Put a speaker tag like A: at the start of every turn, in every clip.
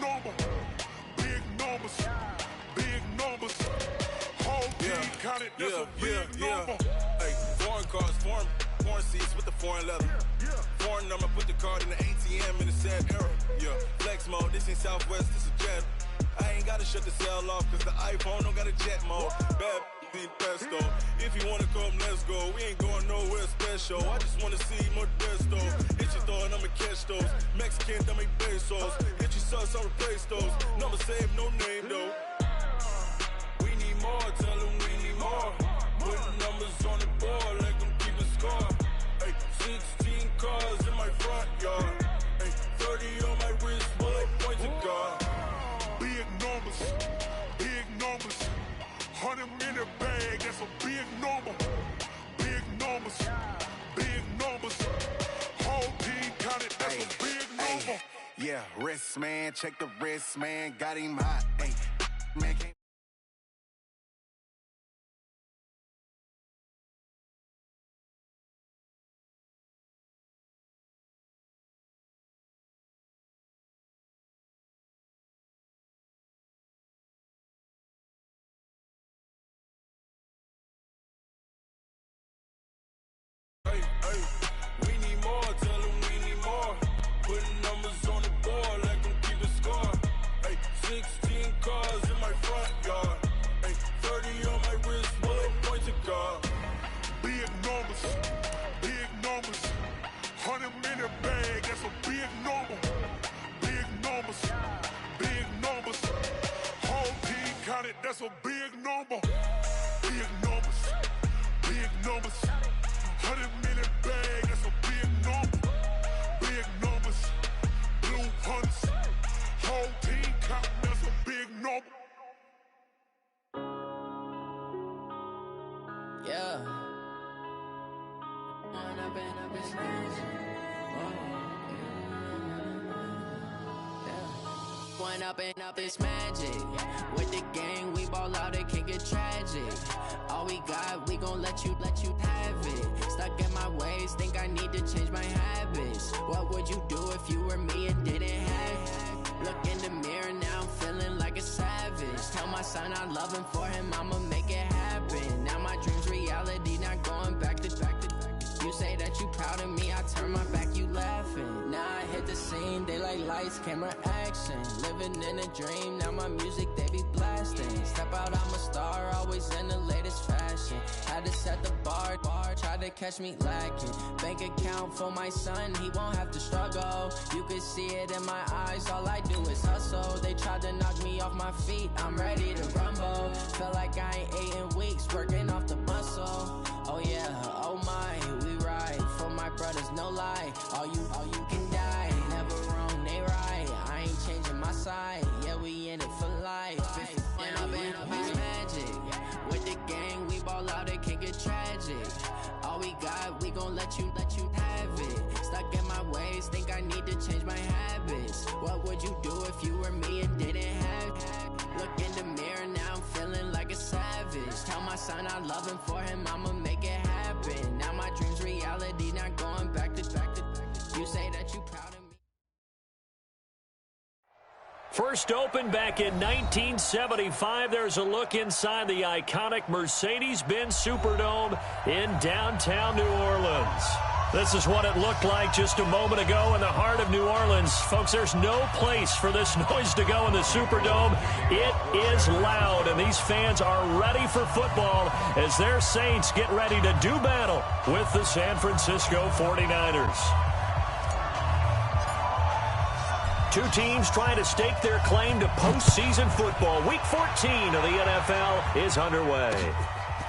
A: number. Big numbers. Big numbers. Whole team counted, that's a big number.
B: Hey, foreign cars, foreign seats with the foreign leather. Foreign number, put the card in the ATM in the sad era. Yeah, flex mode, this ain't Southwest, this is jet. I ain't gotta shut the cell off, cause the iPhone don't got a jet mode. Bad be pesto. If you wanna come, let's go. We ain't going nowhere special. I just wanna see Modesto. Hit your throw and I'ma catch those. Mexican, dummy pesos. Hit your sus, I'll replace those. Number save, no name though. We need more, tell them we need more. Putting numbers on the board, let them keep a score. Hey, 16 cars in my front yard. Hey, 30 on my wrist, bullet point to God.
A: Big numbers, big numbers. 100 minute bag, that's a big number. Big numbers, big numbers. Whole team counted, that's a big number.
C: Yeah, wrist man, check the wrist man, got him hot. Hey, man can't.
B: We need more, tell them we need more. Putting numbers on the board, let them keep a score. Hey, 16 cars in my front yard. Hey, 30 on my wrist, bullet point to God.
A: Big numbers, big numbers. 100 minute bag, that's a big number. Big numbers, big numbers. Whole team counted, that's a big number. Big numbers, big numbers. 100 minute bag, that's a big number. Big numbers, blue hunts. Whole team counting, that's a big number.
D: Yeah. When I've been smashed. When up and up, it's magic. With the gang, we ball out, it can get tragic. All we got, we gon' let you have it. Stuck in my ways, think I need to change my habits. What would you do if you were me and didn't have it? Look in the mirror, now I'm feeling like a savage. Tell my son I love him, for him I'ma make it happen. Now my dream's reality, not going back to. You say that you proud of me, I turn my back, you laughing. Now I hit the scene, they like lights, camera, action. Living in a dream, now my music, they be blasting. Step out, I'm a star, always in the latest fashion. Had to set the bar, try to catch me lacking. Bank account for my son, he won't have to struggle. You could see it in my eyes, all I do is hustle. They tried to knock me off my feet, I'm ready to rumble. Felt like I ain't ate in weeks, working off the muscle. Oh yeah, oh my, we ride for my brothers, no lie. All you can die, never wrong, they right. I ain't changing my side, yeah, we in it for life. When I've been up, it's magic. With the gang, we ball out, it can get tragic. All we got, we gon' let you have it. Stuck in my ways, think I need to change my habits. What would you do if you were me and didn't have it? Look in the mirror, now I'm feeling like a savage. Tell my son I love him, for him I'ma make it happen. Now my dream's reality, not going back to. You say that you proud of me.
E: First opened back in 1975, there's a look inside the iconic Mercedes-Benz Superdome in downtown New Orleans. This is what it looked like just a moment ago in the heart of New Orleans. Folks, there's no place for this noise to go in the Superdome. It is loud, and these fans are ready for football as their Saints get ready to do battle with the San Francisco 49ers. Two teams trying to stake their claim to postseason football. Week 14 of the NFL is underway.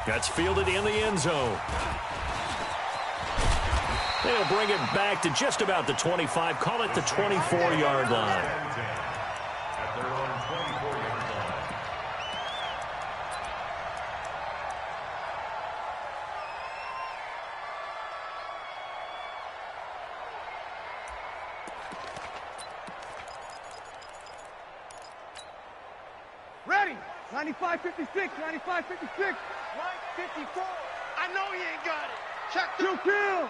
E: That's fielded in the end zone. They'll bring it back to just about the 25, call it the 24-yard line.
F: At their own 24-yard line.
G: Ready. 95-56, 95-56. 54. I know he ain't got it. Check 2 kill.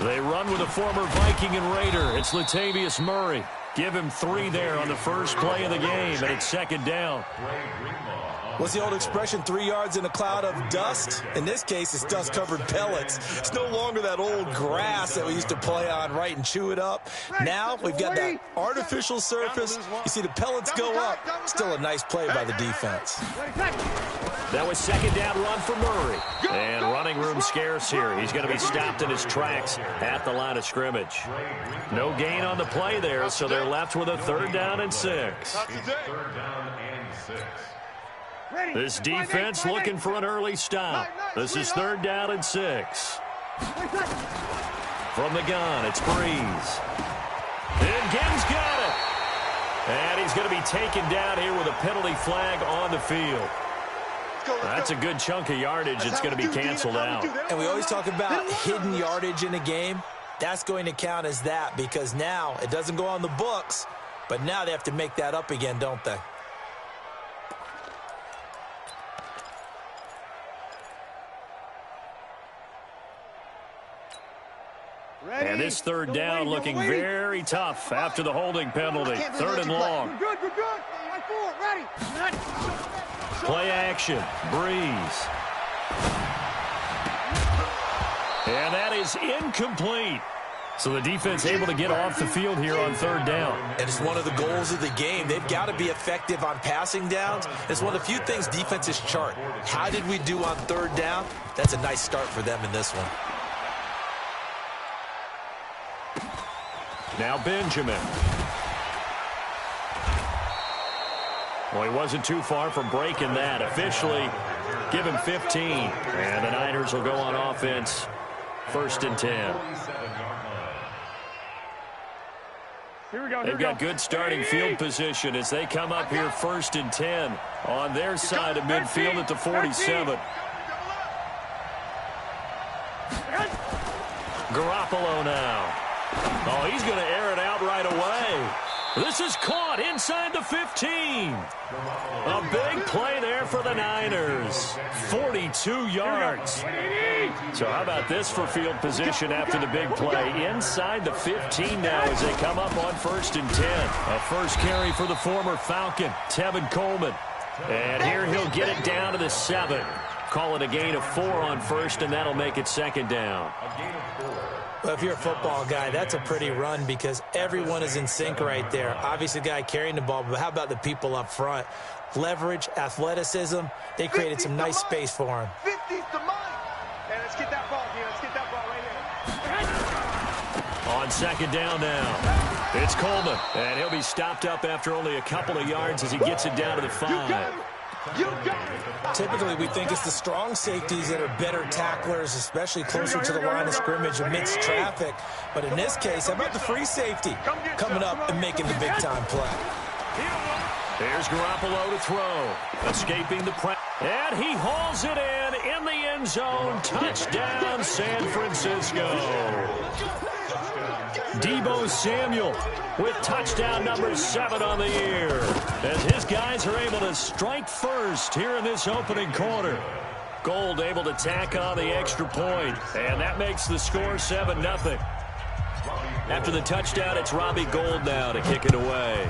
E: They run with a former Viking and Raider. It's Latavius Murray. Give him 3 there on the first play of the game, and it's second down.
H: What's the old expression, 3 yards in a cloud of dust? In this case, it's dust-covered pellets. It's no longer that old grass that we used to play on, right, and chew it up. Now we've got that artificial surface. You see the pellets go up. Still a nice play by the defense.
E: That was second down run for Murray. And running room scarce here. He's going to be stopped in his tracks at the line of scrimmage. No gain on the play there, so they're left with a 3rd down and 6.
F: 3rd down and 6.
E: This defense looking for an early stop. This is 3rd down and 6. From the gun, it's Breeze. And Gibbs got it. And he's going to be taken down here with a penalty flag on the field. That's a good chunk of yardage. It's going to be canceled out.
H: And we always talk about hidden yardage in a game. That's going to count as that because now it doesn't go on the books, but now they have to make that up again, don't they?
E: And this 3rd down looking very tough after the holding penalty. 3rd and long.
G: We're good. Ready.
E: Play action. Breeze. And that is incomplete. So the defense able to get off the field here on 3rd down.
H: And it's one of the goals of the game. They've got to be effective on passing downs. It's one of the few things defenses chart. How did we do on 3rd down? That's a nice start for them in this one.
E: Now Benjamin. Well, he wasn't too far from breaking that. Officially, give him 15. And the Niners will go on offense. 1st and 10. They've got good starting field position as they come up here 1st and 10 on their side of midfield at the 47. Garoppolo now. Oh, he's going to air it out right away. This is caught inside the 15. A big play there for the Niners. 42 yards. So how about this for field position after the big play? Inside the 15 now as they come up on 1st and 10. A first carry for the former Falcon, Tevin Coleman. And here he'll get it down to the 7. Call it a gain of 4 on 1st, and that'll make it 2nd down.
H: Well, if you're a football guy, that's a pretty run because everyone is in sync right there. Obviously, the guy carrying the ball, but how about the people up front? Leverage, athleticism, they created some nice space for him.
G: 50's the mine. Hey, let's get that ball here. Let's get that ball right here.
E: On 2nd down now, it's Coleman, and he'll be stopped up after only a couple of yards as he gets it down to the 5.
H: Typically, we think it's the strong safeties that are better tacklers, especially closer to the line of scrimmage amidst traffic. But in this case, how about the free safety coming up and making the big-time play?
E: There's Garoppolo to throw, escaping the press. And he hauls it in the end zone. Touchdown, San Francisco. Deebo Samuel with touchdown number 7 on the year as his guys are able to strike first here in this opening quarter. Gold able to tack on the extra point, and that makes the score 7-0. After the touchdown, it's Robbie Gould now to kick it away.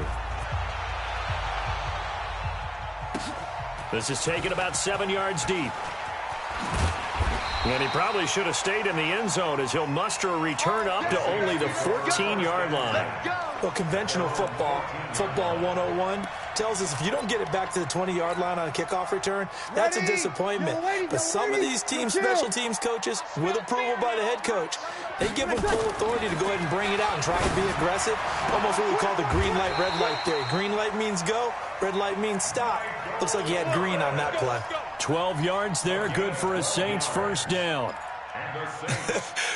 E: This is taken about 7 yards deep. And he probably should have stayed in the end zone as he'll muster a return up to only the 14-yard line.
H: Well, conventional football 101, tells us if you don't get it back to the 20-yard line on a kickoff return, that's a disappointment. But some of these teams, special teams coaches, with approval by the head coach, they give them full authority to go ahead and bring it out and try to be aggressive. Almost what we call the green light, red light theory. Green light means go, red light means stop. Looks like he had green on that play.
E: 12 yards there, good for a Saints first down.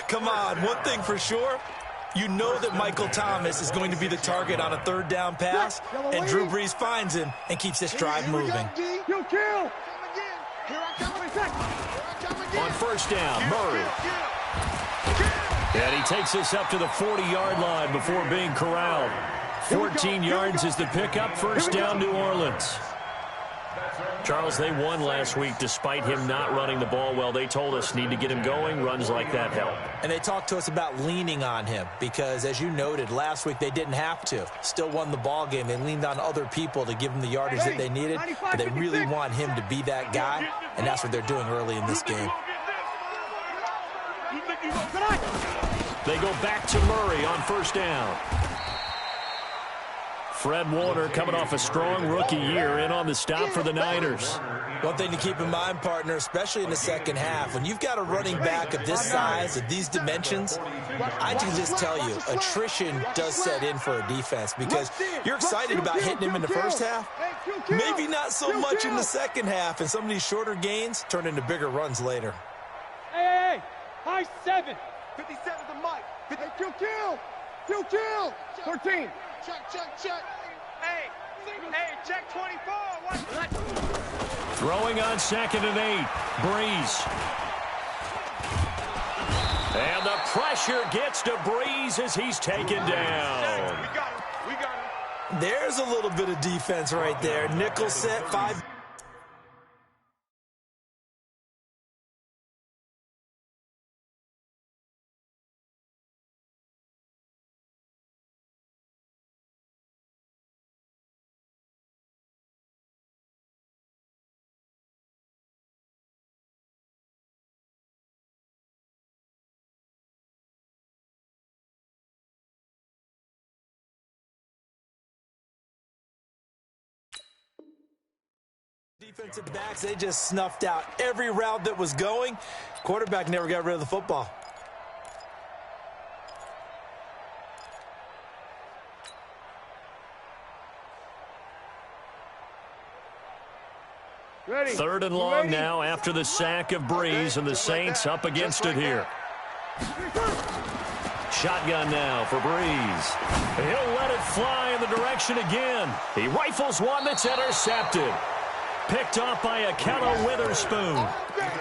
H: Come on, one thing for sure. You know that Michael Thomas is going to be the target on a 3rd down pass, and Drew Brees finds him and keeps this drive moving.
E: On first down, Murray. And he takes us up to the 40-yard line before being corralled. 14 yards is the pickup, first down, New Orleans. Charles, they won last week despite him not running the ball well. They told us need to get him going. Runs like that help.
H: And they talked to us about leaning on him because, as you noted, last week they didn't have to. Still won the ball game. They leaned on other people to give them the yardage that they needed. But they really want him to be that guy, and that's what they're doing early in this game.
E: They go back to Murray on first down. Fred Warner coming off a strong rookie year in on the stop for the Niners.
H: One thing to keep in mind, partner, especially in the second half, when you've got a running back of this size, of these dimensions, I can just tell you, attrition does set in for a defense because you're excited about hitting him in the first half, maybe not so much in the second half, and some of these shorter gains turn into bigger runs later.
G: Hey, high 7. 57 to Mike. Hey, kill. 13. Check. Hey, check 24. What?
E: Throwing on 2nd and 8. Breeze. And the pressure gets to Breeze as he's taken down.
G: We got him.
H: There's a little bit of defense right there. Nickel set, 5. Defensive backs, they just snuffed out every route that was going. Quarterback never got rid of the football.
G: Ready.
E: 3rd and long now after the sack of Breeze, and the Saints up against it here. Shotgun now for Breeze. He'll let it fly in the direction again. He rifles one that's intercepted. Picked off by Akello Witherspoon.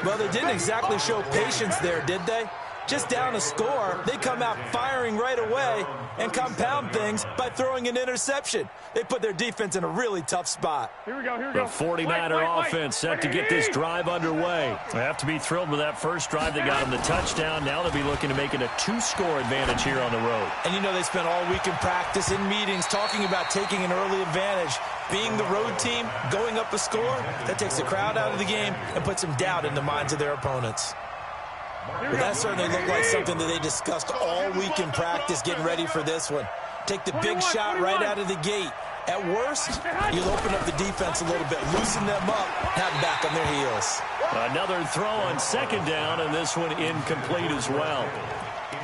H: Well, they didn't exactly show patience there, did they? Just down a score, they come out firing right away and compound things by throwing an interception. They put their defense in a really tough spot.
G: Here we go.
E: The 49er offense set to get this drive underway. They have to be thrilled with that first drive. They got them the touchdown. Now they'll be looking to make it a 2-score advantage here on the road.
H: And you know they spent all week in practice, in meetings, talking about taking an early advantage. Being the road team, going up a score, that takes the crowd out of the game and puts some doubt in the minds of their opponents. But that certainly looked like something that they discussed all week in practice getting ready for this one. Take the big shot right out of the gate. At worst, you'll open up the defense a little bit, loosen them up, have them back on their heels.
E: Another throw on 2nd down, and this one incomplete as well.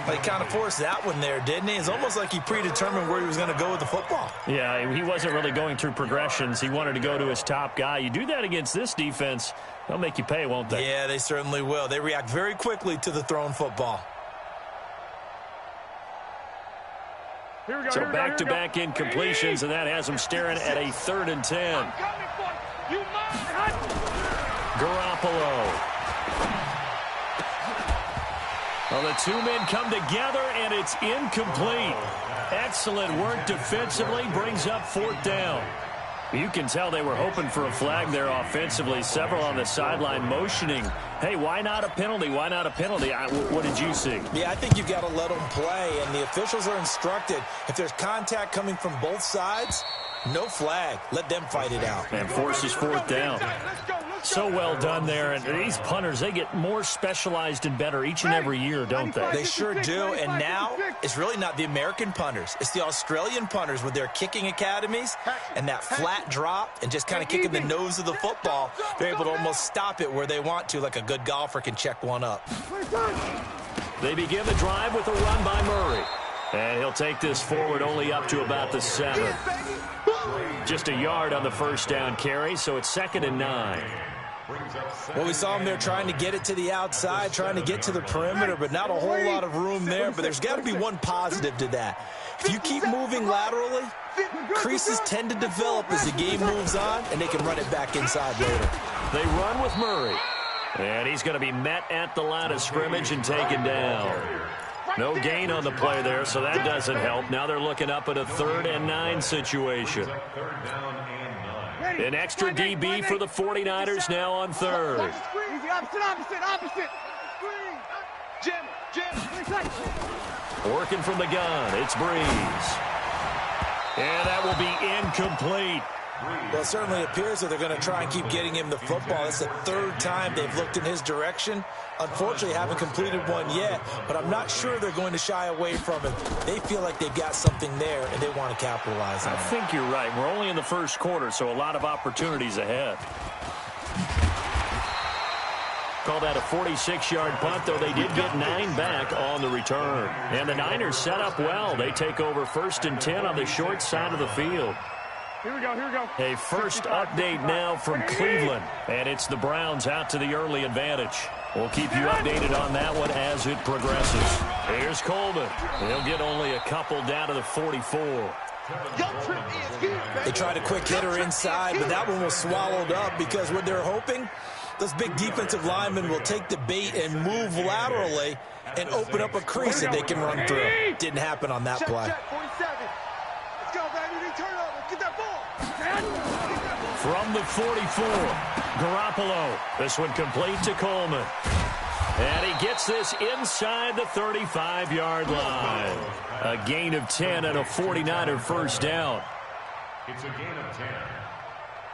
H: But he kind of forced that one there, didn't he? It's almost like he predetermined where he was going to go with the football.
E: Yeah, he wasn't really going through progressions. He wanted to go to his top guy. You do that against this defense, they'll make you pay, won't they?
H: Yeah, they certainly will. They react very quickly to the thrown football.
E: So back-to-back incompletions, and that has them staring at a 3rd and 10. Garoppolo. Well, the two men come together, and it's incomplete. Excellent work defensively, brings up 4th down. You can tell they were hoping for a flag there offensively. Several on the sideline motioning, hey, why not a penalty? Why not a penalty? What did you see?
H: Yeah, I think you've got to let them play, and the officials are instructed. If there's contact coming from both sides, no flag. Let them fight it out.
E: And forces 4th down. So well done there. And these punters, they get more specialized and better each and every year, don't they?
H: They sure do. And now it's really not the American punters. It's the Australian punters with their kicking academies and that flat drop and just kind of kicking the nose of the football. They're able to almost stop it where they want to, like a good golfer can check one up.
E: They begin the drive with a run by Murray. And he'll take this forward only up to about the 7. Just a yard on the first down carry, so it's 2nd and 9.
H: Well, we saw him there trying to get it to the outside, trying to get to the perimeter, but not a whole lot of room there. But there's got to be one positive to that. If you keep moving laterally, creases tend to develop as the game moves on, and they can run it back inside later.
E: They run with Murray. And he's going to be met at the line of scrimmage and taken down. No gain on the play there, so that doesn't help. Now they're looking up at a 3rd and 9 situation. An extra DB for the 49ers now on third.
G: Opposite. Jim.
E: Working from the gun, it's Breeze. And that will be incomplete.
H: Well, it certainly appears that they're going to try and keep getting him the football. It's the third time they've looked in his direction. Unfortunately, haven't completed one yet, but I'm not sure they're going to shy away from it. They feel like they've got something there, and they want to capitalize on it.
E: I think you're right. We're only in the first quarter, so a lot of opportunities ahead. Call that a 46-yard punt, though they did get 9 back on the return. And the Niners set up well. They take over 1st and 10 on the short side of the field.
G: Here we go.
E: A first update now from Cleveland, and it's the Browns out to the early advantage. We'll keep you updated on that one as it progresses. Here's Coleman. He'll get only a couple down to the 44.
H: They tried a quick hitter inside, but that one was swallowed up because what they're hoping, those big defensive linemen will take the bait and move laterally and open up a crease that they can run through. Didn't happen on that play.
E: From the 44, Garoppolo. This one complete to Coleman. And he gets this inside the 35-yard line. A gain of 10 and a 49er first down.
F: It's a gain of 10.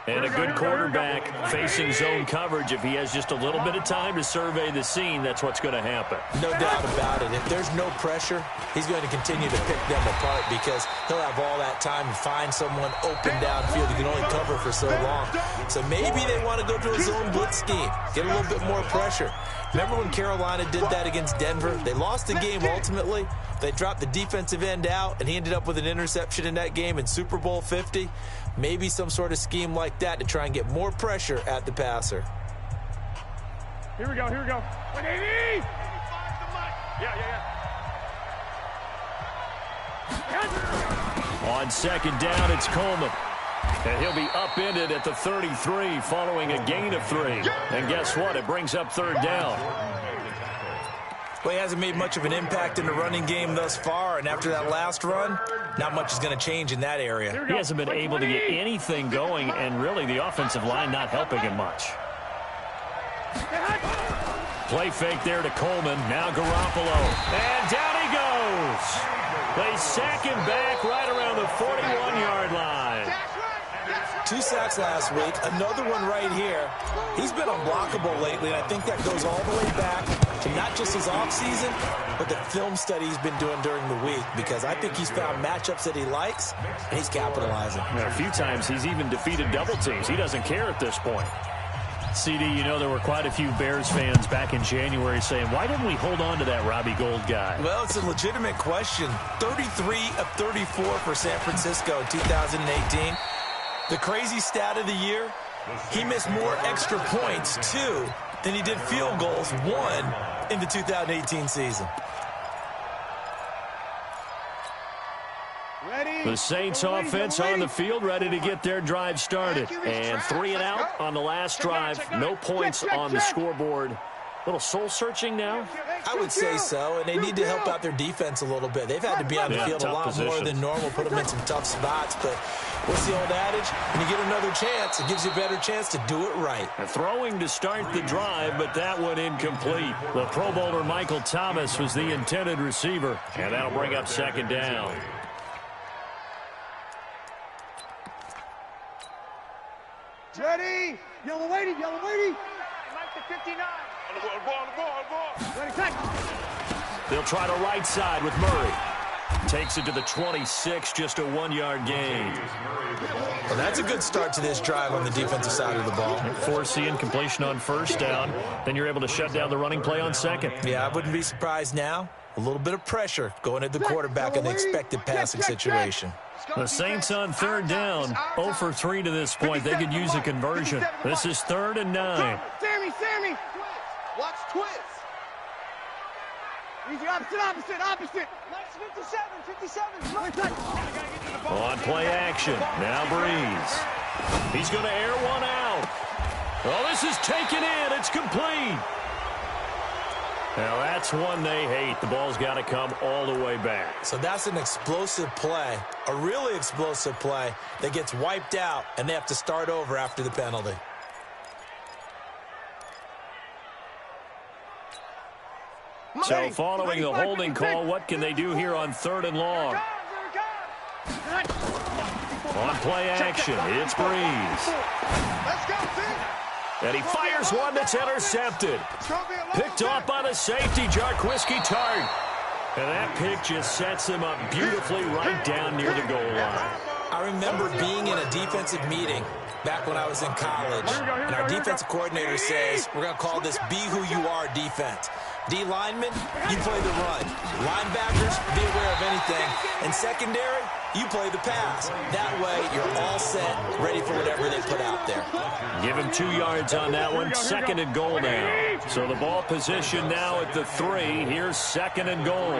E: And a good quarterback facing zone coverage. If he has just a little bit of time to survey the scene, that's what's going to happen.
H: No doubt about it. If there's no pressure, he's going to continue to pick them apart because he'll have all that time to find someone open downfield. He can only cover for so long. So maybe they want to go to a zone blitz scheme, get a little bit more pressure. Remember when Carolina did that against Denver? They lost the game ultimately. They dropped the defensive end out, and he ended up with an interception in that game in Super Bowl 50. Maybe some sort of scheme like that to try and get more pressure at the passer.
G: Here we go. 180! Yeah.
E: On second down, it's Coleman. And he'll be upended at the 33 following a gain of 3. And guess what? It brings up third down.
H: Well, he hasn't made much of an impact in the running game thus far, and after that last run, not much is going to change in that area.
E: He hasn't been able to get anything going, and really the offensive line not helping him much. Play fake there to Coleman. Now Garoppolo. And down he goes. They sack him back right around the 41-yard line.
H: 2 sacks last week, another one right here. He's been unblockable lately, and I think that goes all the way back to not just his offseason, but the film study he's been doing during the week, because I think he's found matchups that he likes, and he's capitalizing.
E: A few times he's even defeated double teams. He doesn't care at this point. CD, you know there were quite a few Bears fans back in January saying, why didn't we hold on to that Robbie Gould guy?
H: Well, it's a legitimate question. 33 of 34 for San Francisco in 2018. The crazy stat of the year, he missed more extra points, 2, than he did field goals, 1, in the 2018 season.
E: The Saints offense on the field, ready to get their drive started. And 3 and out on the last drive. No points on the scoreboard. Little soul-searching now?
H: I would say so, and they need to help out their defense a little bit. They've had to be on the field a lot more than normal, put them in some tough spots, but what's the old adage? When you get another chance, it gives you a better chance to do it right.
E: Throwing to start the drive, but that one incomplete. The Pro Bowler Michael Thomas was the intended receiver, and that'll bring up second down.
G: Ready? Yellow lady. Mike to 59.
E: They'll try to right side with Murray. Takes it to the 26, just a 1-yard gain.
H: Well, that's a good start to this drive on the defensive side of the ball.
E: Force the incompletion on first down. Then you're able to shut down the running play on second.
H: Yeah, I wouldn't be surprised now. A little bit of pressure going at the quarterback in the expected passing situation.
E: The Saints on third down, 0 for 3 to this point. They could use a conversion. This is 3rd and 9.
G: Sammy. Watch twist. Easy, opposite. 57.
E: On play action. Now Breeze. He's going to air one out. Oh, this is taken in. It's complete. Now, that's one they hate. The ball's got to come all the way back.
H: So that's an explosive play, a really explosive play that gets wiped out, and they have to start over after the penalty.
E: So following the holding call, what can they do here on 3rd and long? On play action, it's Breeze. And he fires one that's intercepted. Picked off by the safety, Jarquiski Tart. And that pick just sets him up beautifully right down near the goal line.
H: I remember being in a defensive meeting back when I was in college, and our defensive coordinator says, we're going to call this Be Who You Are defense. D linemen, you play the run. Linebackers, be aware of anything. And secondary, you play the pass. That way, you're all set, ready for whatever they put out there.
E: Give him 2 yards on that one. 2nd and goal now. So the ball position now at the 3. Here's 2nd and goal.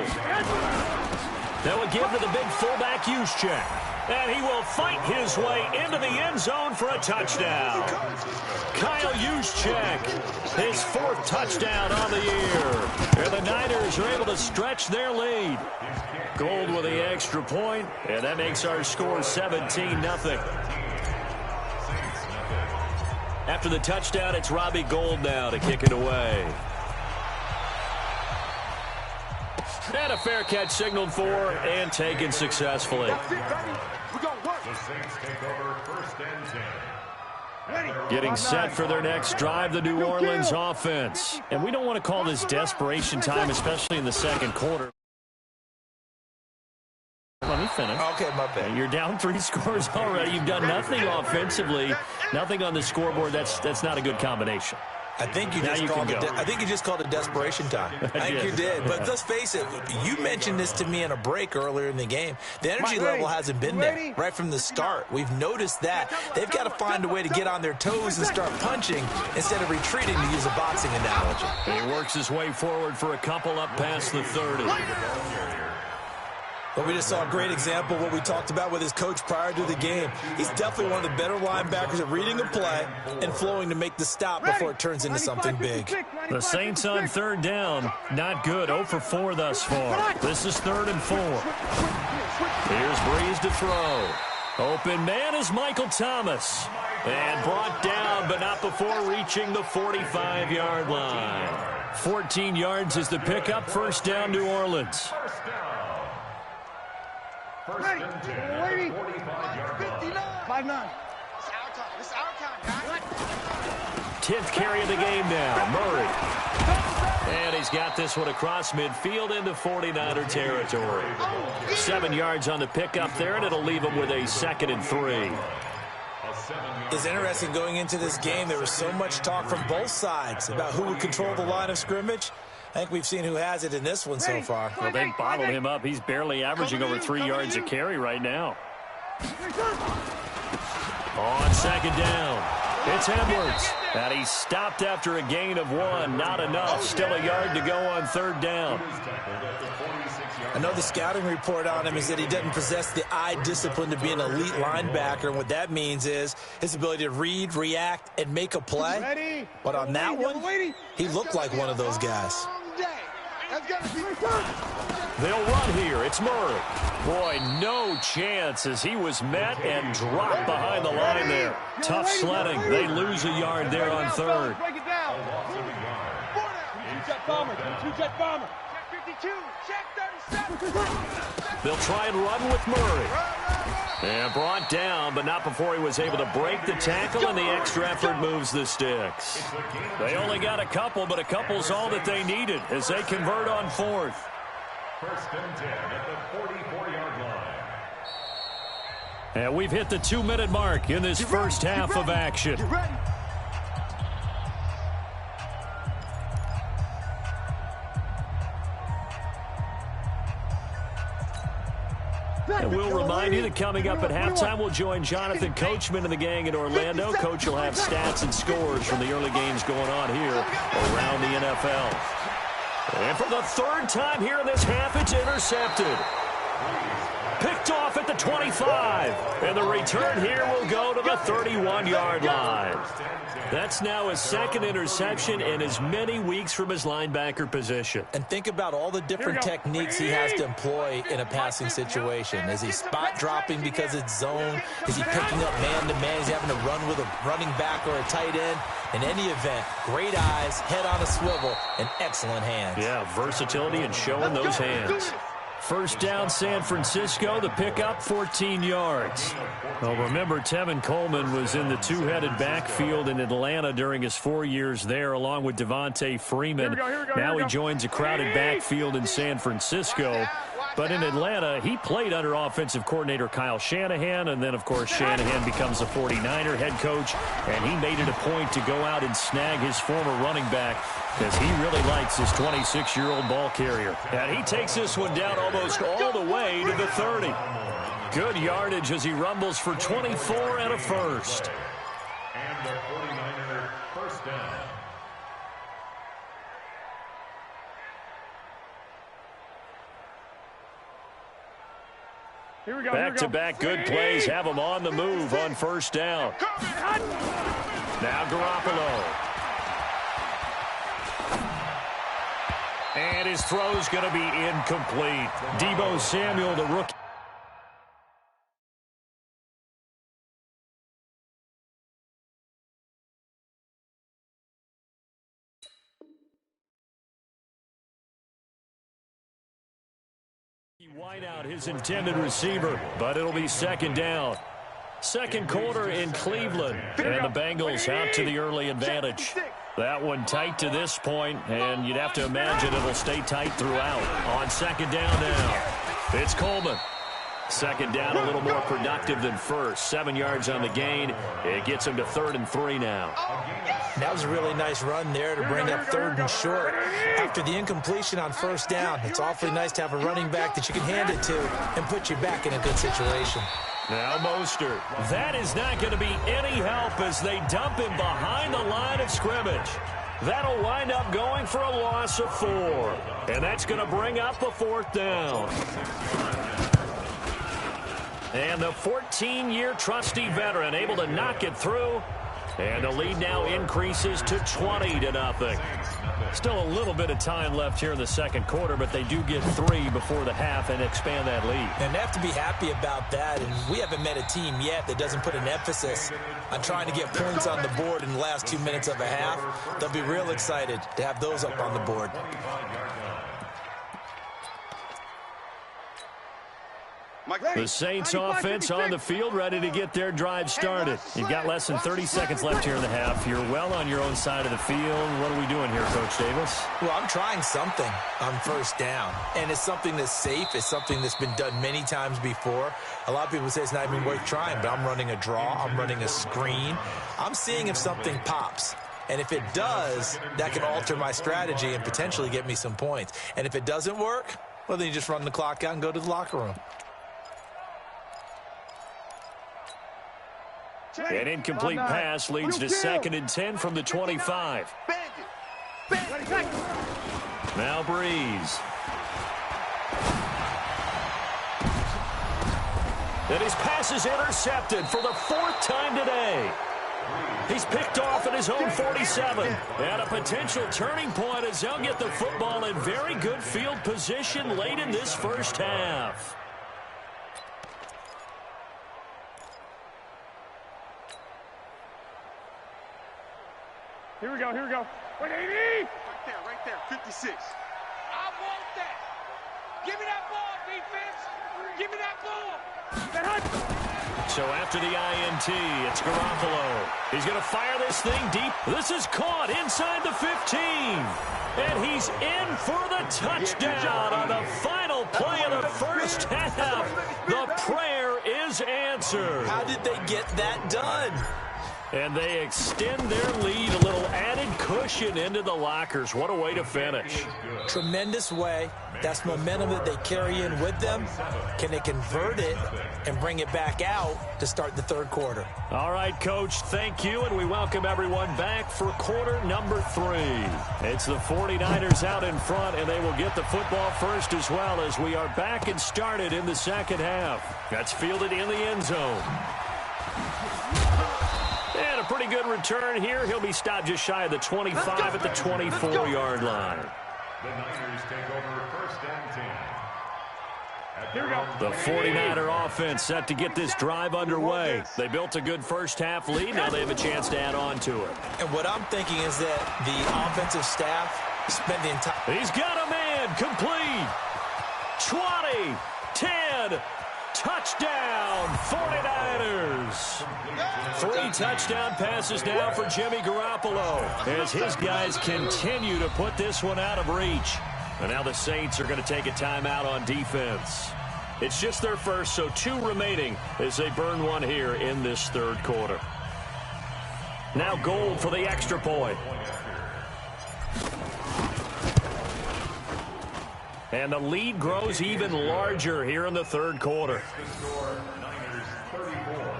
E: That will give to the big fullback Juszczyk. And he will fight his way into the end zone for a touchdown. Kyle Juszczyk, his 4th touchdown on the year. And the Niners are able to stretch their lead. Gold with the extra point, and that makes our score 17-0. After the touchdown, it's Robbie Gould now to kick it away. And a fair catch signaled for and taken successfully. Getting set for their next drive, the New Orleans offense. And we don't want to call this desperation time, especially in the 2nd quarter. Let me finish.
H: Okay, my bad.
E: You're down 3 scores already. You've done nothing offensively, nothing on the scoreboard. That's not a good combination.
H: I think you just called it desperation time. I think you did. But let's face it, you mentioned this to me in a break earlier in the game. The energy level hasn't been there right from the start. We've noticed that. They've got to find a way to get on their toes and start punching instead of retreating, to use a boxing analogy.
E: He works his way forward for a couple up past the 30.
H: But we just saw a great example of what we talked about with his coach prior to the game. He's definitely one of the better linebackers at reading a play and flowing to make the stop before it turns into something big.
E: The Saints on 3rd down. Not good. 0 for 4 thus far. This is 3rd and 4. Here's Breeze to throw. Open man is Michael Thomas. And brought down, but not before reaching the 45-yard line. 14 yards is the pickup. 1st down, New Orleans.
G: Ready. 45-yard line. 5-9. This is our time, guys.
E: 10th carry of the game now. Murray. And he's got this one across midfield into 49er territory. 7 yards on the pickup there, and it'll leave him with a 2nd and 3.
H: It's interesting going into this game. There was so much talk from both sides about who would control the line of scrimmage. I think we've seen who has it in this one so far.
E: Well, they bottled him up. He's barely averaging over 3 yards a carry right now. On 2nd down, it's Edwards. And he's stopped after a gain of 1. Not enough. Still a yard to go on 3rd down.
H: I know the scouting report on him is that he doesn't possess the eye discipline to be an elite linebacker. And what that means is his ability to read, react, and make a play. But on that one, he looked like one of those guys.
E: They'll run here. It's Murray. Boy, no chance as he was met and dropped behind the line there. Tough sledding. They lose a yard there on 3rd.
G: Break it down. 2-jet bomber. 2-jet bomber. Check 52. Check 37.
E: They'll try and run with Murray. And brought down, but not before he was able to break the tackle, and the extra effort moves the sticks. They only got a couple, but a couple's all that they needed as they convert on 4th.
F: 1st and 10 at the 44-yard line.
E: And we've hit the 2-minute mark in this first half of action. And we'll remind you that coming up at halftime, we'll join Jonathan Coachman and the gang in Orlando. Coach will have stats and scores from the early games going on here around the NFL. And for the 3rd time here in this half, it's intercepted. Picked off at the 25. And the return here will go to the 31-yard line. That's now his second interception in as many weeks from his linebacker position.
H: And think about all the different techniques he has to employ in a passing situation. Is he spot dropping because it's zone? Is he picking up man-to-man? Is he having to run with a running back or a tight end? In any event, great eyes, head on a swivel, and excellent hands.
E: Yeah, versatility and showing those hands. First down, San Francisco. The pickup, 14 yards. Well, remember, Tevin Coleman was in the two-headed backfield in Atlanta during his 4 years there, along with Devontae Freeman. Now he joins a crowded backfield in San Francisco. But in Atlanta, he played under offensive coordinator Kyle Shanahan, and then, of course, Shanahan becomes a 49er head coach, and he made it a point to go out and snag his former running back because he really likes his 26-year-old ball carrier. And he takes this one down almost all the way to the 30. Good yardage as he rumbles for 24 and a first.
F: And the 49er first down.
E: Back-to-back good plays have him on the move on first down. Now Garoppolo. And his throw's going to be incomplete. Deebo Samuel, the rookie. Wide out his intended receiver, but it'll be second down. Second quarter in Cleveland, and the Bengals out to the early advantage. That one tight to this point, and you'd have to imagine it'll stay tight throughout. On second down now, it's Coleman. Second down, a little more productive than first. 7 yards on the gain. It gets him to 3rd and 3 now.
H: That was a really nice run there to bring up 3rd and short. After the incompletion on first down, it's awfully nice to have a running back that you can hand it to and put you back in a good situation.
E: Now Mostert. That is not going to be any help as they dump him behind the line of scrimmage. That'll wind up going for a loss of 4. And that's going to bring up a 4th down. And the 14-year trusty veteran able to knock it through. And the lead now increases to 20-0. Still a little bit of time left here in the second quarter, but they do get 3 before the half and expand that lead.
H: And they have to be happy about that. And we haven't met a team yet that doesn't put an emphasis on trying to get points on the board in the last 2 minutes of a half. They'll be real excited to have those up on the board.
E: The Saints offense on the field, ready to get their drive started. You've got less than 30 seconds left here in the half. You're well on your own side of the field. What are we doing here, Coach Davis?
H: Well, I'm trying something on first down, and it's something that's safe. It's something that's been done many times before. A lot of people say it's not even worth trying, but I'm running a draw. I'm running a screen. I'm seeing if something pops. And if it does, that can alter my strategy and potentially get me some points. And if it doesn't work, well, then you just run the clock out and go to the locker room.
E: An incomplete pass leads to 2nd and 10 from the 25. Now Breeze. And his pass is intercepted for the 4th time today. He's picked off at his own 47. And a potential turning point as they'll get the football in very good field position late in this first half.
G: Here we go, here we go. 180! Right there, 56. I want that. Give me that ball, defense. Give me that ball.
E: So after the INT, it's Garoppolo. He's going to fire this thing deep. This is caught inside the 15. And he's in for the touchdown on the final play of the first half. The prayer is answered.
H: How did they get that done?
E: And they extend their lead, a little added cushion into the lockers. What a way to finish.
H: Tremendous way. That's momentum that they carry in with them. Can they convert it and bring it back out to start the third quarter?
E: All right, Coach, thank you, and we welcome everyone back for quarter number 3. It's the 49ers out in front, and they will get the football first as well as we are back and started in the second half. That's fielded in the end zone. And a pretty good return here. He'll be stopped just shy of the 25 at the 24-yard line.
F: The Niners take over first and 10.
G: Here we go.
E: The 49er offense set to get this drive underway. They built a good first half lead. Now they have a chance to add on to it.
H: And what I'm thinking is that the offensive staff spent the entire...
E: He's got a man complete. 20, 10, touchdown, 49ers. 3 touchdown passes now for Jimmy Garoppolo as his guys continue to put this one out of reach. And now the Saints are going to take a timeout on defense. It's just their first, so 2 remaining as they burn one here in this third quarter. Now Gold for the extra point. And the lead grows even larger here in the third quarter.
F: The score, Niners 34,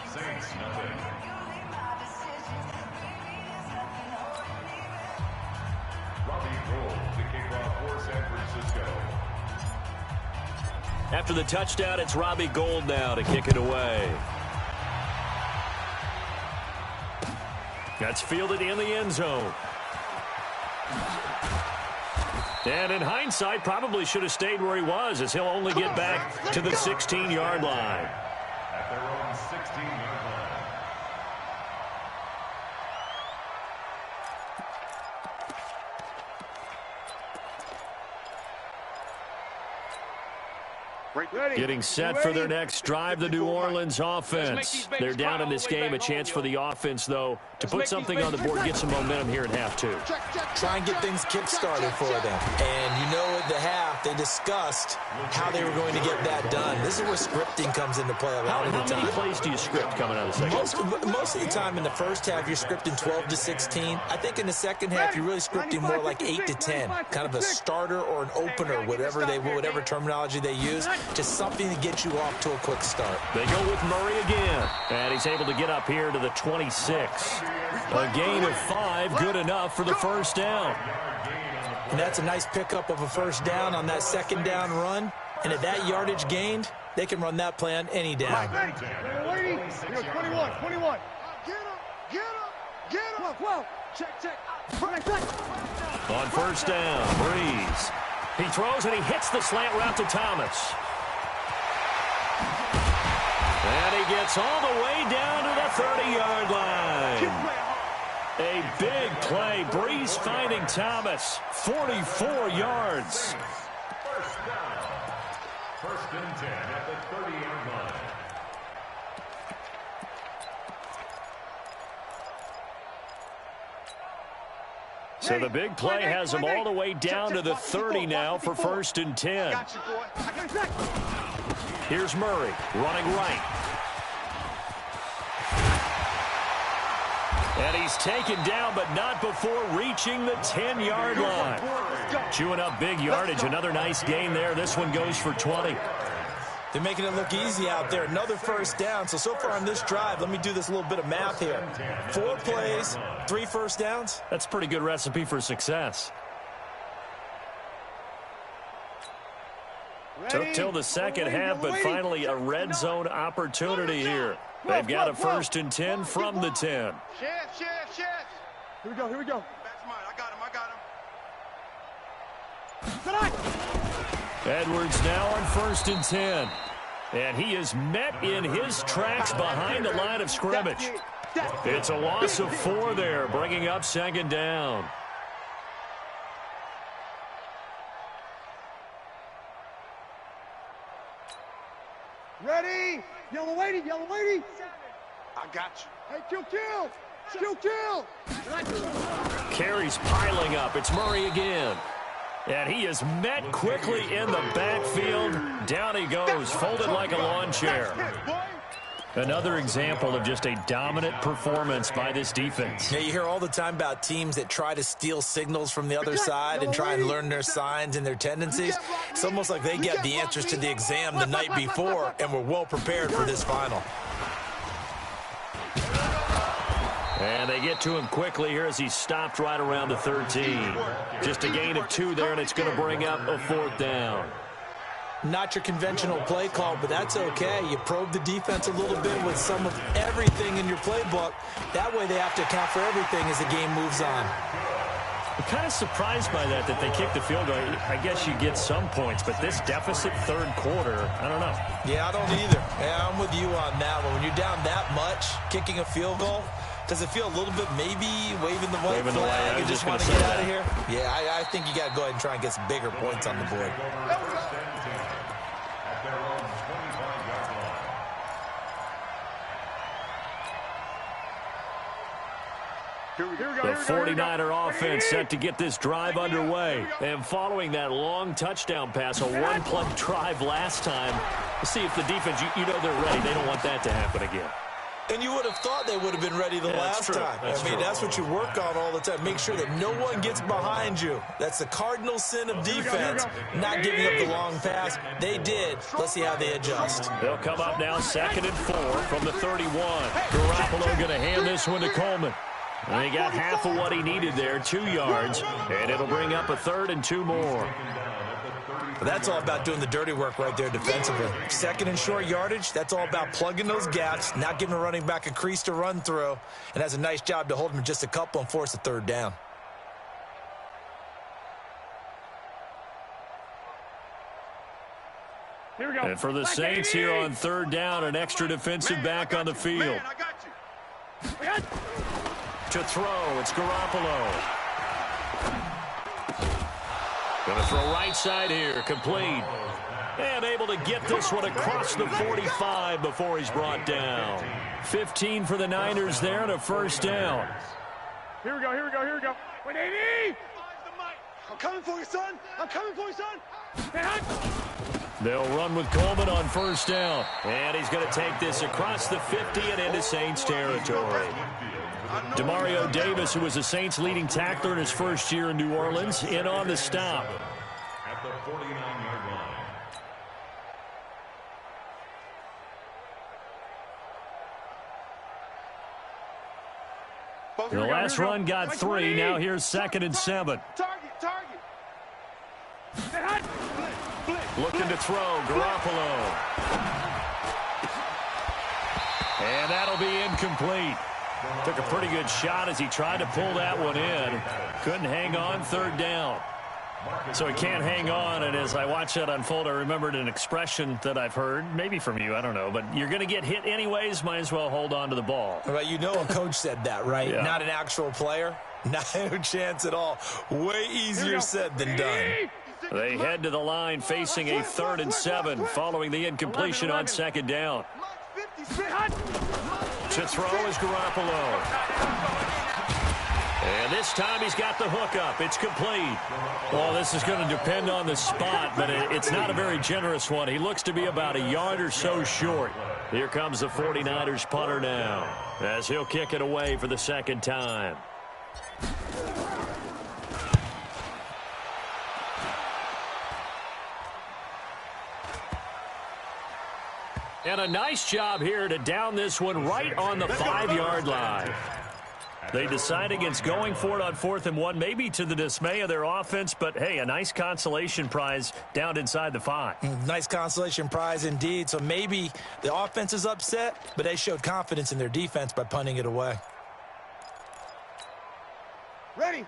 F: Saints nothing. Robbie Gould to kick off for San Francisco.
E: After the touchdown, it's Robbie Gould now to kick it away. That's fielded in the end zone. And in hindsight, probably should have stayed where he was, as he'll only get back to the 16-yard line.
F: At their own 16-yard line.
E: Getting set for their next drive, the New Orleans offense. They're down in this game. A chance for the offense, though, to put something on the board, get some momentum here in half 2.
H: Try and get things kick-started for them. And you know at the half, they discussed how they were going to get that done. This is where scripting comes into play a lot of the time.
E: How many plays do you script coming out of the second?
H: Most of the time in the first half, you're scripting 12 to 16. I think in the second half, you're really scripting more like 8 to 10. Kind of a starter or an opener, whatever terminology they use. Just something to get you off to a quick start.
E: They go with Murray again. And he's able to get up here to the 26. A gain of 5, good enough for the first down.
H: And that's a nice pickup of a first down on that second down run. And at that yardage gained, they can run that play on any down.
G: 21. Get him. 12. Check.
E: On first down, Breeze. He throws and he hits the slant route to Thomas. And he gets all the way down to the 30-yard line. A big play. Breeze finding Thomas. 44 yards.
F: First down. First and 10 at the 30-yard line.
E: So the big play has him all the way down to the 30 now for first and 10. Here's Murray running right. And he's taken down, but not before reaching the 10-yard line. Chewing up big yardage. Another nice gain there. This one goes for 20.
H: They're making it look easy out there. Another first down. So far on this drive, let me do this little bit of math here. 4 plays, 3 first downs.
E: That's a pretty good recipe for success. Took till the second half, but finally a red zone opportunity here. They've got a first and 10 from the 10.
G: Chef. Here we go.
B: That's mine. I got him.
E: Edwards now on first and 10. And he is met in his tracks behind the line of scrimmage. It's a loss of 4 there, bringing up second down.
G: Ready? Yellow lady.
B: I got you.
G: Hey, kill.
E: Carries piling up. It's Murray again. And he is met quickly in the backfield. Down he goes, folded like a lawn chair. Another example of just a dominant performance by this defense.
H: Yeah, you hear all the time about teams that try to steal signals from the other side and try and learn their signs and their tendencies. It's almost like they get the answers to the exam the night before and were well prepared for this final.
E: And they get to him quickly here as he stopped right around the 13. Just a gain of 2 there, and it's going to bring up a 4th down.
H: Not your conventional play call, but that's okay. You probe the defense a little bit with some of everything in your playbook. That way they have to account for everything as the game moves on.
E: I'm kind of surprised by that they kicked the field goal. I guess you get some points, but this deficit third quarter, I don't know.
H: Yeah, I don't either. Yeah, I'm with you on that one. When you're down that much, kicking a field goal, does it feel a little bit maybe waving the white flag and just want to get out of here? Yeah, I think you got to go ahead and try and get some bigger points on the board.
E: The 49er offense set to get this drive underway. And following that long touchdown pass, a one-play drive last time, let's see if the defense, you know they're ready. They don't want that to happen again.
H: And you would have thought they would have been ready the last time. That's what you work on all the time. Make sure that no one gets behind you. That's the cardinal sin of defense, not giving up the long pass. They did. Let's see how they adjust.
E: They'll come up now 2nd and 4 from the 31. Garoppolo going to hand this one to Coleman. And he got half of what he needed there, 2 yards, and it'll bring up a 3rd and 2 more.
H: That's all about doing the dirty work right there defensively. 2nd and short yardage, that's all about plugging those gaps, not giving a running back a crease to run through, and has a nice job to hold him just a couple and force a 3rd down.
G: Here we go.
E: And for the Saints here on 3rd down, an extra defensive back on the field. To throw, it's Garoppolo. Going to throw right side here, complete. And able to get this one across the 45 before he's brought down. 15 for the Niners there and a 1st down.
G: Here we go, here we go, here we go. 180! I'm coming for you, son. I'm coming for you, son.
E: They'll run with Coleman on 1st down. And he's going to take this across the 50 and into Saints territory. Demario Davis, who was the Saints' leading tackler in his first year in New Orleans, in on the stop.
F: At the 49-yard line.
E: The last run got 3. Now here's 2nd and 7.
G: Target.
E: Looking to throw, Garoppolo. And that'll be incomplete. Took a pretty good shot as he tried to pull that one in. Couldn't hang on, 3rd down. So he can't hang on, and as I watch that unfold, I remembered an expression that I've heard, maybe from you, I don't know, but you're going to get hit anyways, might as well hold on to the ball.
H: Well, you know a coach said that, right?
E: Yeah.
H: Not an actual player. No chance at all. Way easier said than done.
E: They head to the line facing a 3rd and 7 following the incompletion on 2nd down. To throw is Garoppolo. And this time he's got the hook up. It's complete. Well, this is going to depend on the spot, but it's not a very generous one. He looks to be about a yard or so short. Here comes the 49ers punter now as he'll kick it away for the 2nd time. And a nice job here to down this one right on the 5-yard line. They decide against going for it on 4th and 1, maybe to the dismay of their offense, but hey, a nice consolation prize down inside the 5.
H: Nice consolation prize indeed. So maybe the offense is upset, but they showed confidence in their defense by punting it away.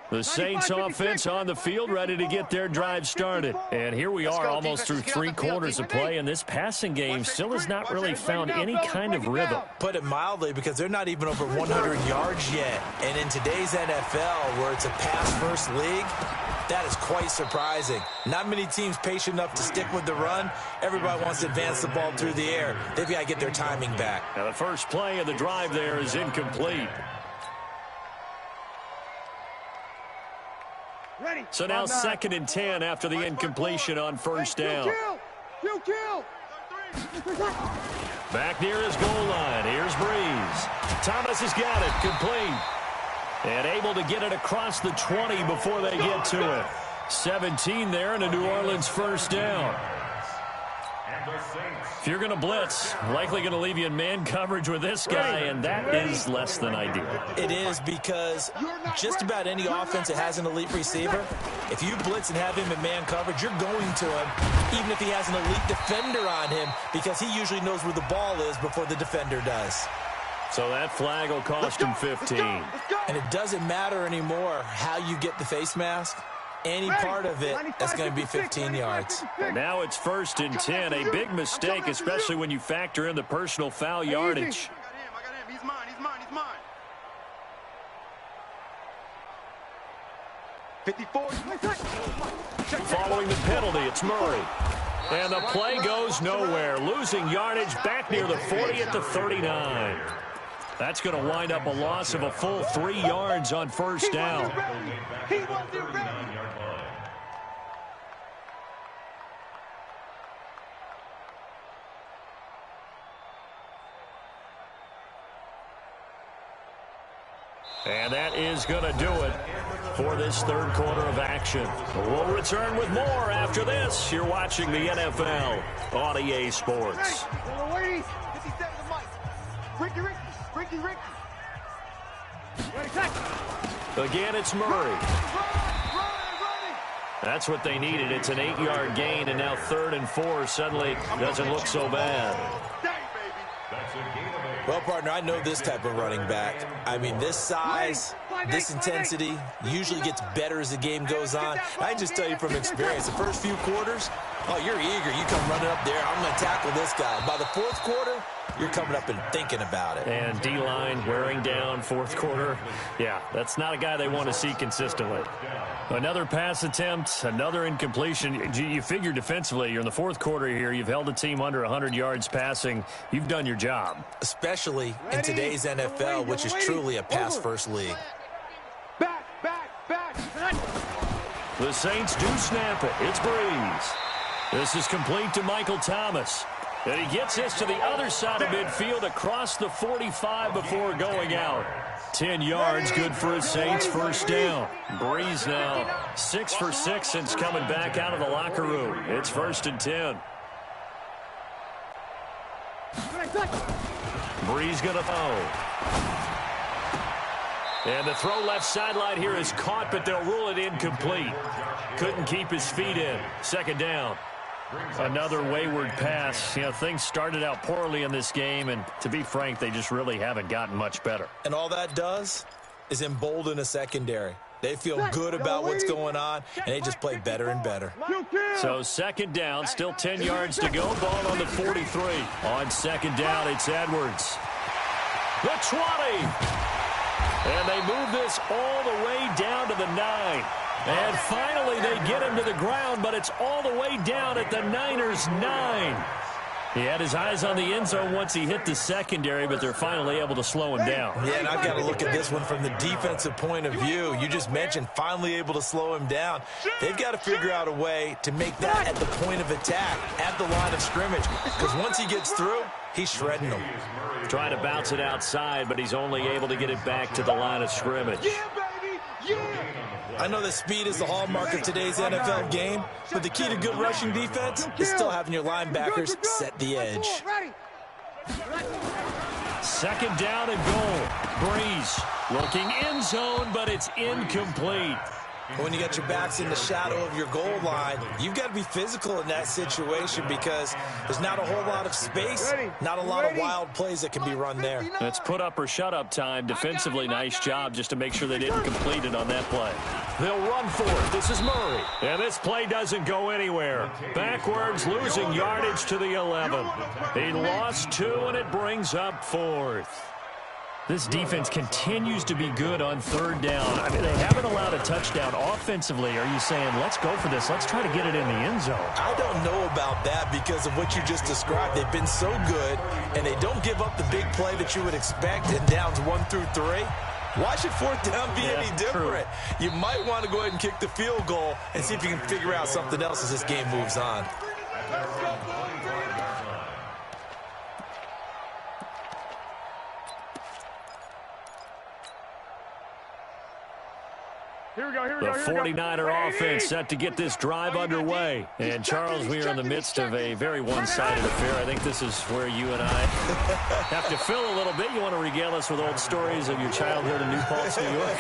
E: The Saints offense on the field, ready to get their drive started. And here we are almost through 3 quarters of play, and this passing game still has not really found any kind of rhythm.
H: Put it mildly, because they're not even over 100 yards yet. And in today's NFL, where it's a pass-first league, that is quite surprising. Not many teams patient enough to stick with the run. Everybody wants to advance the ball through the air. They've got to get their timing back.
E: Now the first play of the drive there is incomplete. So now 2nd and 10 after the incompletion on 1st down. Back near his goal line. Here's Breeze. Thomas has got it. Complete. And able to get it across the 20 before they get to it. 17 there and a New Orleans first down. If you're going to blitz, likely going to leave you in man coverage with this guy, and that is less than ideal.
H: It is, because just about any offense that has an elite receiver, if you blitz and have him in man coverage, you're going to him, even if he has an elite defender on him, because he usually knows where the ball is before the defender does.
E: So that flag will cost him 15.
H: And it doesn't matter anymore how you get the face mask. Any part of it, that's going to be 15 yards.
E: And now it's 1st and 10. A big mistake, especially when you factor in the personal foul yardage.
B: I got him. He's mine. He's mine.
G: 54.
E: Following the penalty, it's Murray. And the play goes nowhere. Losing yardage back near the 40 at the 39. That's going to wind up a loss of a full 3 yards on first down.
G: He wasn't ready.
E: And that is going to do it for this third quarter of action. We'll return with more after this. You're watching the NFL on EA Sports.
G: Ladies, 57 Ricky.
E: Again, it's Murray. That's what they needed. It's an 8-yard gain, and now 3rd and 4 suddenly doesn't look so bad.
H: Well, partner, I know this type of running back. I mean, this size, this intensity usually gets better as the game goes on. I can just tell you from experience, the first few quarters, oh, you're eager. You come running up there, I'm going to tackle this guy. By the 4th quarter, you're coming up and thinking about it.
E: And D-line wearing down 4th quarter. Yeah, that's not a guy they want to see consistently. Another pass attempt, another incompletion. You figure defensively, you're in the 4th quarter here. You've held a team under 100 yards passing. You've done your job.
H: Especially in today's NFL, which is truly a pass-first league.
G: Back.
E: The Saints do snap it. It's Breeze. This is complete to Michael Thomas. And he gets this to the other side of midfield across the 45 before going out. 10 yards, good for a Saints first down. Breeze now 6 for 6 since coming back out of the locker room. It's 1st and 10. Breeze gonna throw. And the throw left sideline here is caught, but they'll rule it incomplete. Couldn't keep his feet in. 2nd down. Another wayward pass. You know, things started out poorly in this game, and to be frank, they just really haven't gotten much better.
H: And all that does is embolden a secondary. They feel good about what's going on, and they just play better and better.
E: So 2nd down, still 10 yards to go. Ball on the 43. On 2nd down, it's Edwards. The 20. And they move this all the way down to the 9. And finally, they get him to the ground, but it's all the way down at the Niners' 9. He had his eyes on the end zone once he hit the secondary, but they're finally able to slow him down.
H: Yeah, and I've got to look at this one from the defensive point of view. You just mentioned finally able to slow him down. They've got to figure out a way to make that at the point of attack, at the line of scrimmage, because once he gets through, he's shredding them.
E: Trying to bounce it outside, but he's only able to get it back to the line of scrimmage.
H: I know that speed is the hallmark of today's NFL game, but the key to good rushing defense is still having your linebackers set the edge.
E: 2nd down and goal. Breeze looking end zone, but it's incomplete.
H: When you got your backs in the shadow of your goal line, you've got to be physical in that situation because there's not a whole lot of space, not a lot of wild plays that can be run there.
E: It's put up or shut up time. Defensively, nice job just to make sure they didn't complete it on that play. They'll run for it. This is Murray. And this play doesn't go anywhere. Backwards, losing yardage to the 11. He lost 2, and it brings up 4th. This defense continues to be good on 3rd down. I mean, they haven't allowed a touchdown. Offensively, are you saying, let's go for this, let's try to get it in the end zone?
H: I don't know about that because of what you just described. They've been so good, and they don't give up the big play that you would expect in downs 1 through 3. Why should 4th down be any different? True. You might want to go ahead and kick the field goal and see if you can figure out something else as this game moves on.
E: The 49er offense set to get this drive underway. And, Charles, we are in the midst of a very one-sided affair. I think this is where you and I have to fill a little bit. You want to regale us with old stories of your childhood in New Paltz, New York?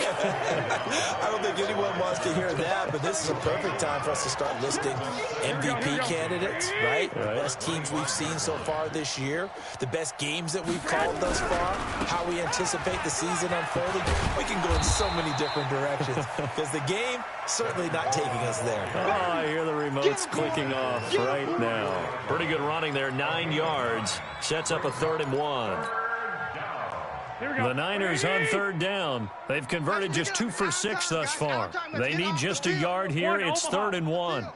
H: I don't think anyone wants to hear that, but this is a perfect time for us to start listing MVP candidates, right? The best teams we've seen so far this year, the best games that we've called thus far, how we anticipate the season unfolding. We can go in so many different directions. Because the game, certainly not taking us there.
E: Oh, I hear the remotes clicking off right now. Pretty good running there, 9 yards. Sets up a 3rd and 1. The Niners on 3rd down. They've converted just 2 for 6 thus far. They need just a yard here. It's 3rd and 1.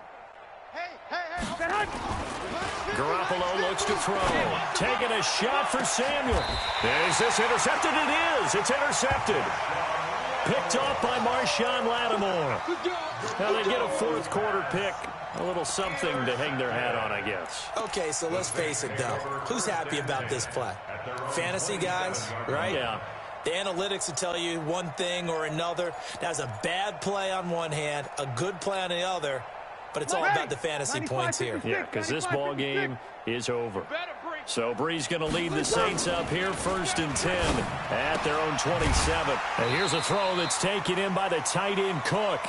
E: Garoppolo looks to throw. Taking a shot for Samuel. Is this intercepted? It is. It's intercepted. Picked off by Marshawn Lattimore. Now they get a 4th quarter pick. A little something to hang their hat on, I guess.
H: Okay, so let's face it, though. Who's happy about this play? Fantasy guys, right?
E: Yeah.
H: The analytics will tell you one thing or another. That's a bad play on one hand, a good play on the other, but it's all about the fantasy points here.
E: Yeah, because this ball game is over. So Bree's going to lead the Saints up here, 1st and 10 at their own 27. And here's a throw that's taken in by the tight end Cook.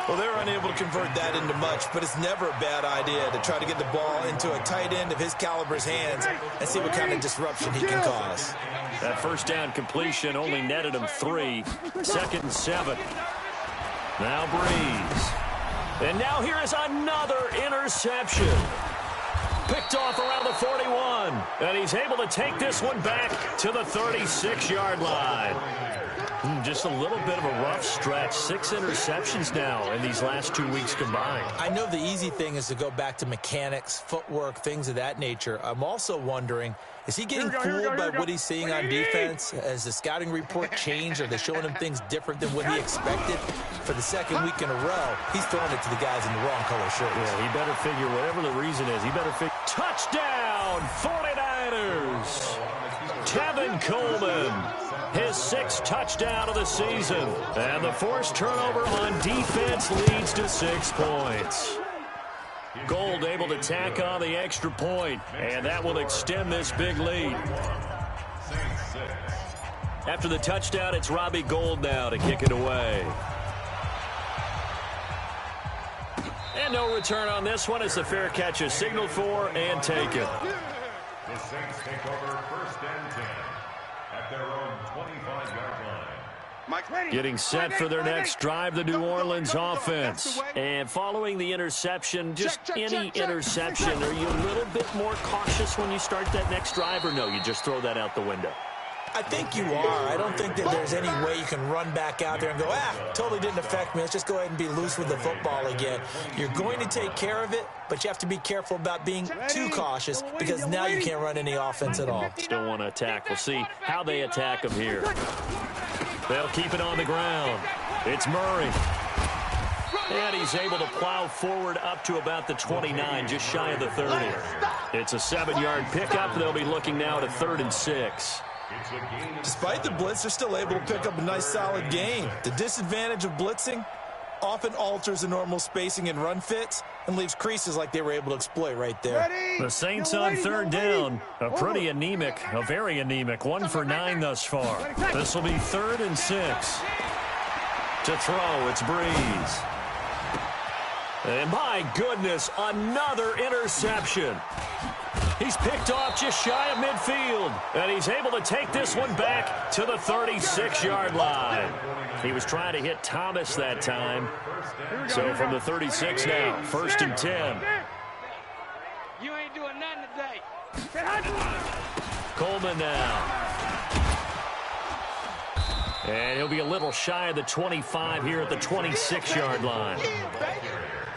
H: Well, they're unable to convert that into much, but it's never a bad idea to try to get the ball into a tight end of his caliber's hands and see what kind of disruption he can cause.
E: That 1st down completion only netted him 3. 2nd and 7. Now Breeze. And now here is another interception. Picked off around the 41. And he's able to take this one back to the 36-yard line. Just a little bit of a rough stretch. 6 interceptions now in these last 2 weeks combined.
H: I know the easy thing is to go back to mechanics, footwork, things of that nature. I'm also wondering, is he getting fooled by what he's seeing on defense? Has the scouting report changed? Are they showing him things different than what he expected? For the 2nd week in a row, he's throwing it to the guys in the wrong color shirts.
E: Yeah, he better figure whatever the reason is. He better figure. Touchdown, 49ers. Tevin Coleman. His 6th touchdown of the season. And the forced turnover on defense leads to 6 points. Gold able to tack on the extra point, and that will extend this big lead. After the touchdown, it's Robbie Gould now to kick it away. And no return on this one as the fair catch is signaled for and taken.
F: The Saints take over 1st and 10 at their own 25-yard line.
E: Getting set for their next drive, the New Orleans offense. And following the interception, just any interception, are you a little bit more cautious when you start that next drive, or no, you just throw that out the window?
H: I think you are. I don't think that there's any way you can run back out there and go, totally didn't affect me. Let's just go ahead and be loose with the football again. You're going to take care of it, but you have to be careful about being too cautious because now you can't run any offense at all.
E: Still want to attack. We'll see how they attack him here. They'll keep it on the ground. It's Murray. And he's able to plow forward up to about the 29, just shy of the 30. It's a 7-yard pickup. They'll be looking now at a 3rd and 6.
H: Despite the blitz, they're still able to pick up a nice, solid gain. The disadvantage of blitzing often alters the normal spacing and run fits and leaves creases like they were able to exploit right there.
E: The Saints on 3rd down. A pretty anemic, a very anemic 1 for 9 thus far. This will be 3rd and 6. To throw, it's Breeze. And my goodness, another interception. He's picked off just shy of midfield. And he's able to take this one back to the 36-yard line. He was trying to hit Thomas that time. So from the 36 now, 1st and 10.
G: You ain't doing nothing today.
E: Coleman now. And he'll be a little shy of the 25 here at the 26-yard line.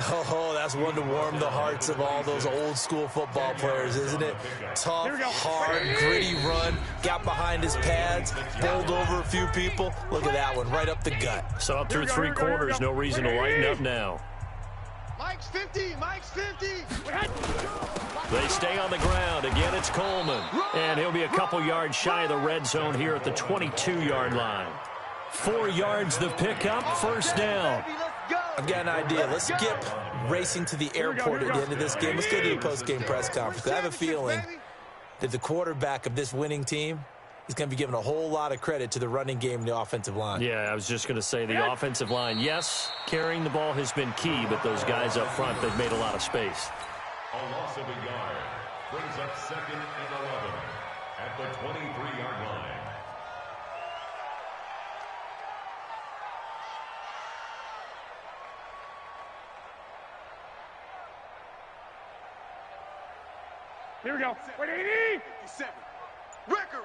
H: Oh, that's one to warm the hearts of all those old school football players, isn't it? Tough, hard, gritty run, got behind his pads, bowled over a few people. Look at that one, right up the gut.
E: So up through 3 quarters, no reason to lighten up now.
G: Mike's 50, Mike's 50.
E: They stay on the ground. Again, it's Coleman. And he'll be a couple yards shy of the red zone here at the 22-yard line. 4 yards the pickup, first down.
H: I've got an idea. Let's skip racing to the airport at the end of this game. Let's go to the post-game press conference. I have a feeling that the quarterback of this winning team is going to be given a whole lot of credit to the running game and the offensive line.
E: Yeah, I was just going to say the offensive line, yes, carrying the ball has been key, but those guys up front, they've made a lot of space.
F: A loss of a yard brings up 2nd and 11 at the 23-yard line.
G: Here we go. 180.
B: 57. Record.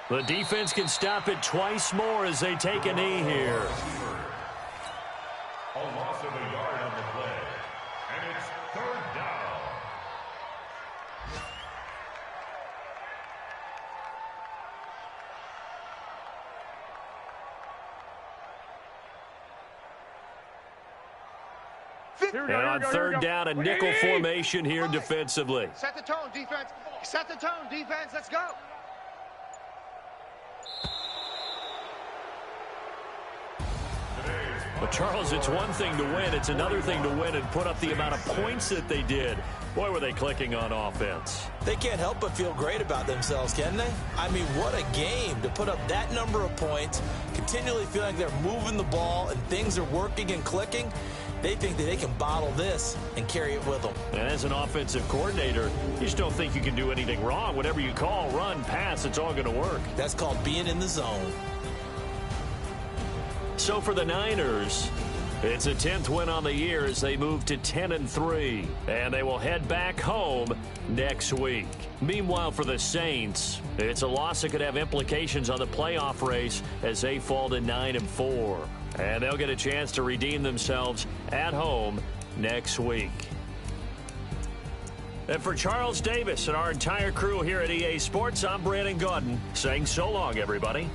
E: The defense can stop it twice more as they take a knee here.
F: A loss of a yard on the play, and it's 3rd down.
E: And on 3rd down, a nickel formation here defensively.
G: Set the tone, defense. Set the tone, defense. Let's go.
E: But, Charles, it's one thing to win. It's another thing to win and put up the amount of points that they did. Boy, were they clicking on offense.
H: They can't help but feel great about themselves, can they? I mean, what a game to put up that number of points, continually feeling like they're moving the ball and things are working and clicking. They think that they can bottle this and carry it with them.
E: And as an offensive coordinator, you just don't think you can do anything wrong. Whatever you call, run, pass, it's all going to work.
H: That's called being in the zone.
E: So for the Niners, it's a 10th win on the year as they move to 10-3, and they will head back home next week. Meanwhile, for the Saints, it's a loss that could have implications on the playoff race as they fall to 9-4, and they'll get a chance to redeem themselves at home next week. And for Charles Davis and our entire crew here at EA Sports, I'm Brandon Gaudin saying so long, everybody.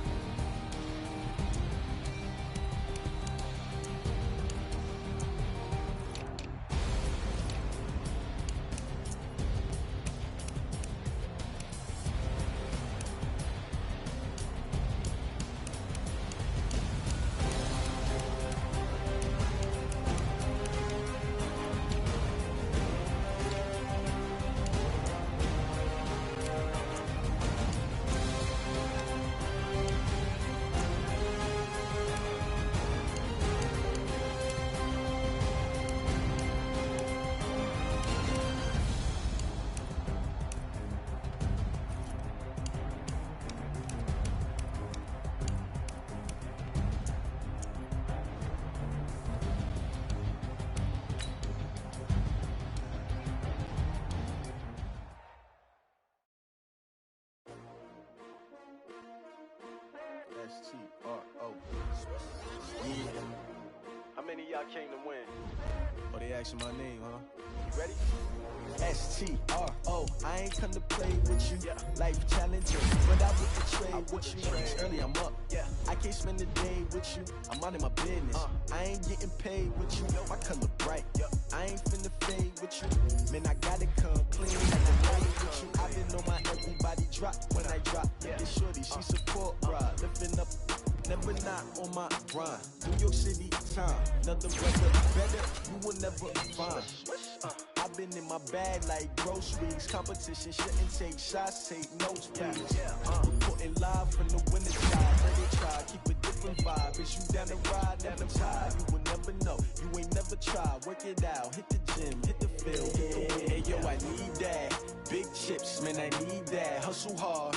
B: S-T-R-O. Yeah. How many of y'all came to win? Oh, they asking my name, huh? You ready? S-T-R-O. I ain't come to play with you. Life challenges, but I wouldn't trade with you. It's early, I'm up. I can't spend the day with you. I'm out of my business. I ain't getting paid with you. My color bright. I ain't finna fade with you. Man, I gotta come clean. Like the light with you. I've been on my everybody drop when I drop. This shorty, she support ride. Lifting up, never not on my grind. New York City time. Another brother better, you will never find. I've been in my bag like groceries. Competition shouldn't take shots, take notes, please. Putting live from the winter side. Let it try, keep a different vibe. Is you down the ride, never tired. You will never know, you ain't never tried. Work it out, hit the gym, hit the field. Hey, yo, I need that. Big chips, man, I need that. Hustle hard.